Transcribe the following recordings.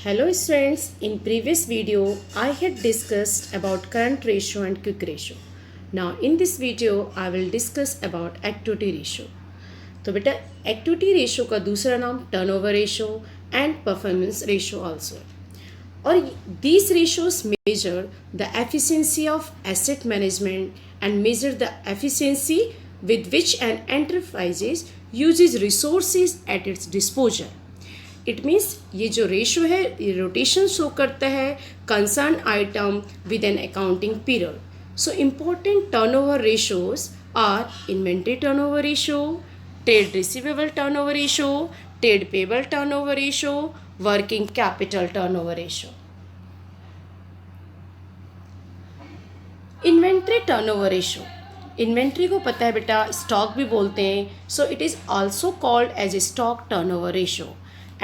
Hello students, in previous video I had discussed about current ratio and quick ratio. Now in this video I will discuss about activity ratio. तो बेटा activity ratio का दूसरा नाम turnover ratio and performance ratio also है और these ratios measure the efficiency of asset management and measure the efficiency with which an enterprise uses resources at its disposal. It means ये जो ratio है ये rotation show करता है concern item with an accounting period. So important turnover ratios are inventory turnover ratio, trade receivable turnover ratio, trade payable turnover ratio, working capital turnover ratio. Inventory turnover ratio, inventory को पता है बेटा stock भी बोलते हैं. So it is also called as a stock turnover ratio.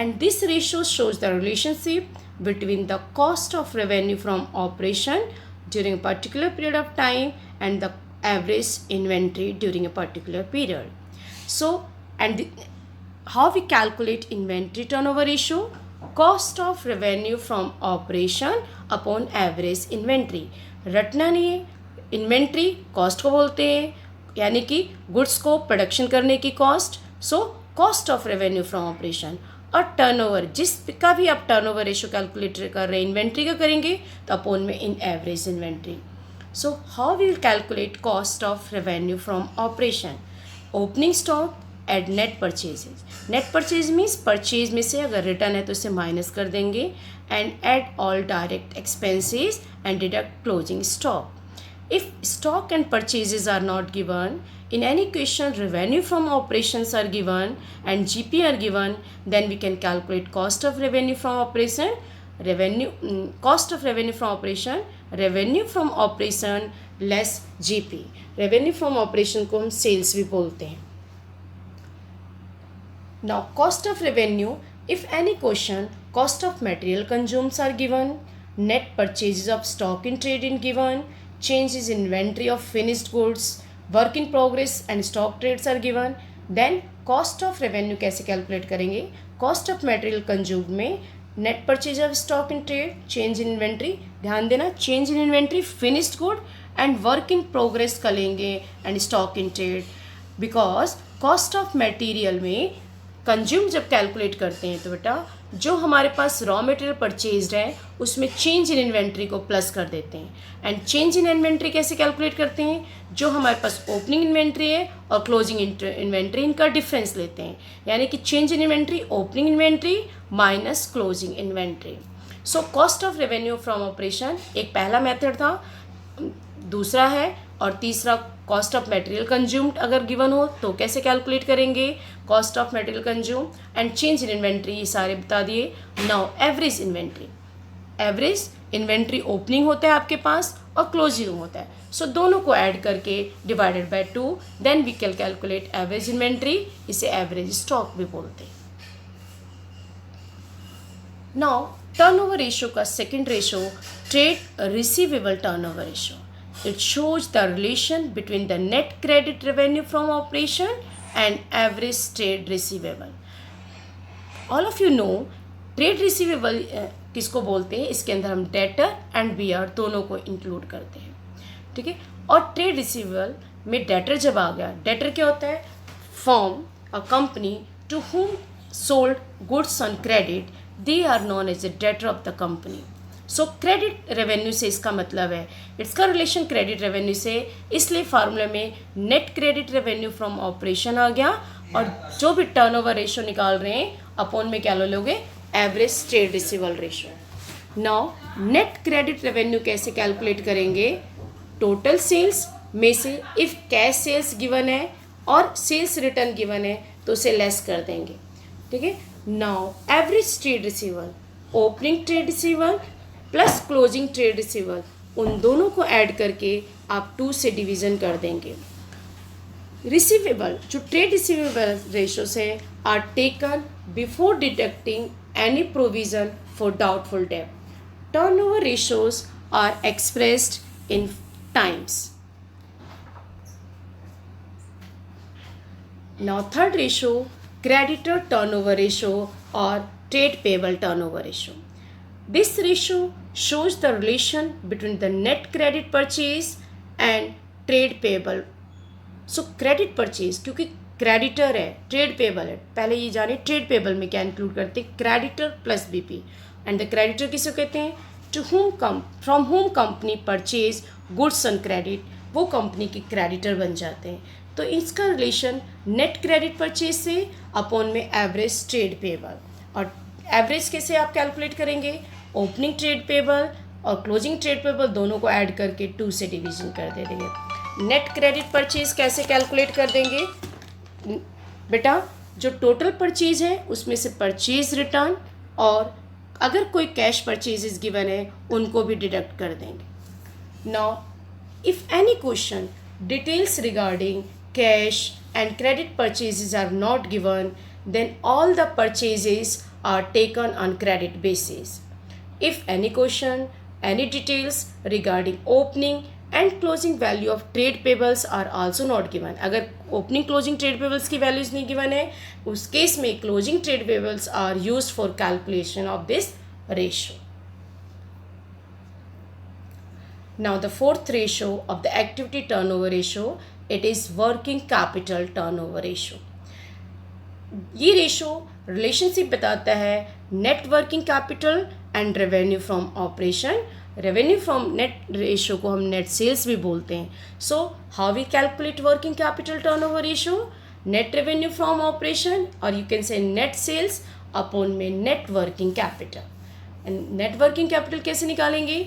And this ratio shows the relationship between the cost of revenue from operation during a particular period of time and the average inventory during a particular period. So, how we calculate inventory turnover ratio? Cost of revenue from operation upon average inventory. रटना नहीं है, inventory cost को बोलते हैं यानी कि goods को production करने की cost. So cost of revenue from operation. और टर्नओवर जिसका भी आप टर्नओवर रेशियो कैलकुलेट कर रहे हैं इन्वेंट्री का करेंगे तो अपोन में in average inventory. So how will calculate cost of revenue from operation? Opening stock add net purchases. Net purchase means purchase में से अगर रिटर्न है तो उसे माइनस कर देंगे and add all direct expenses and deduct closing stock. If stock and purchases are not given, in any question revenue from operations are given and GP are given, then we can calculate cost of revenue from operation, cost of revenue from operation, revenue from operation less GP. Revenue from operation को हम sales भी बोलते हैं. Now cost of revenue, if any question cost of material consumed are given, net purchases of stock in trade in given, changes in inventory of finished goods, work in progress and stock trades are given, then cost of revenue कैसे calculate करेंगे? Cost of material consumed में net purchase of stock in trade, change in inventory. ध्यान देना change in inventory, finished good and work in progress का लेंगे and stock in trade. Because cost of material में consume जब calculate करते हैं तो बेटा जो हमारे पास रॉ मटेरियल परचेज्ड है उसमें चेंज इन इन्वेंट्री को प्लस कर देते हैं. एंड चेंज इन इन्वेंट्री कैसे कैलकुलेट करते हैं? जो हमारे पास ओपनिंग इन्वेंट्री है और क्लोजिंग इन्वेंट्री इनका डिफरेंस लेते हैं यानी कि change in inventory opening inventory minus closing inventory. So cost of revenue from operation एक पहला मेथड था, दूसरा है और तीसरा कॉस्ट ऑफ मटेरियल कंज्यूम्ड अगर गिवन हो तो कैसे कैलकुलेट करेंगे? Cost of material consume and change in inventory ये सारे बता दिए. Now average inventory. Average inventory opening होता है आपके पास और क्लोजिंग होता है. सो दोनों को ऐड करके divided by 2 then we can calculate average inventory. इसे एवरेज स्टॉक भी बोलते हैं. नाउ टर्नओवर रेशियो का second ratio trade receivable turnover ratio. It shows the relation between the net credit revenue from operation and average trade receivable. All of you know trade receivable किसको बोलते हैं? इसके अंदर हम डेटर एंड बियर दोनों को include करते हैं. ठीक है. और ट्रेड रिसीवेबल में डेटर जब आ गया, डेटर क्या होता है? Form a company to whom sold goods on credit they are known as a debtor of the company. So credit revenue से इसका मतलब है इसका रिलेशन क्रेडिट रेवेन्यू से, इसलिए फार्मूले में net credit revenue from operation आ गया और जो भी टर्नओवर रेशियो निकाल रहे हैं अपॉन में क्या लोगे? Average trade receivable ratio. Now net credit revenue कैसे कैलकुलेट करेंगे? टोटल सेल्स में से इफ़ कैश सेल्स गिवन है और सेल्स रिटर्न गिवन है तो उसे लेस कर देंगे. ठीक है. Now average trade receivable, opening trade receivable plus closing trade receivable उन दोनों को ऐड करके आप 2 से डिवीज़न कर देंगे. रिसीवेबल जो ट्रेड रिसीवेबल रेशियोज है are taken before deducting any provision for doubtful debt. Turnover ratios are expressed in times. Now third ratio creditor turnover ratio और trade payable turnover ratio. This ratio shows the relation between the net credit purchase and trade payable. So credit purchase, क्योंकि creditor है, trade payable है, पहले ये जाने trade payable में क्या include करते हैं, creditor plus BP. And the creditor किसे कहते हैं, to whom from whom company purchase goods on credit, वो कंपनी के क्रेडिटर बन जाते हैं। तो इसका रिलेशन नेट क्रेडिट परचेज से अपॉन में एवरेज ट्रेड पेबल। और एवरेज कैसे आप कैलकुलेट करेंगे, ओपनिंग ट्रेड पेबल और क्लोजिंग ट्रेड पेबल दोनों को ऐड करके 2 से डिवीजन कर दे देंगे। नेट क्रेडिट परचेज कैसे कैलकुलेट कर देंगे बेटा, जो टोटल परचेज है उसमें से परचेज रिटर्न और अगर कोई कैश परचेजेस गिवन है उनको भी डिडक्ट कर देंगे। Now if any question details regarding cash and credit purchases are not given, then all the purchases are taken on credit basis. If any question, any details regarding opening and closing value of trade payables are also not given, अगर opening closing trade payables की values नहीं given है, उस case में closing trade payables are used for calculation of this ratio. Now the fourth ratio of the activity turnover ratio, it is working capital turnover ratio. ये ratio relationship बताता है net working capital and revenue from operation. Revenue from net ratio को हम net sales भी बोलते हैं। So how we calculate working capital turnover ratio, net revenue from operation और you can say net sales upon में net working capital. And net working capital कैसे निकालेंगे,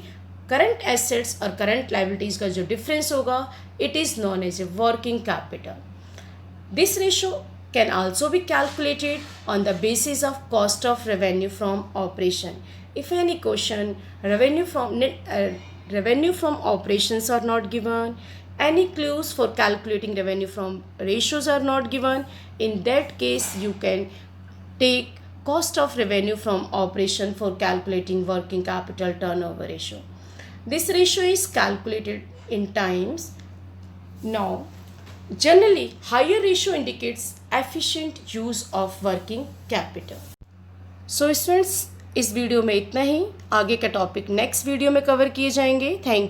current assets और करंट लाइबिलिटीज़ का जो डिफरेंस होगा it is known as a working capital. This ratio can also be calculated on the basis of cost of revenue from operation. If any question revenue from operations are not given, any clues for calculating revenue from ratios are not given, in that case you can take cost of revenue from operation for calculating working capital turnover ratio. This ratio is calculated in times. Now generally higher ratio indicates efficient use of working capital. So students, इस video में इतना ही, आगे का topic next video में cover किए जाएंगे। Thank you.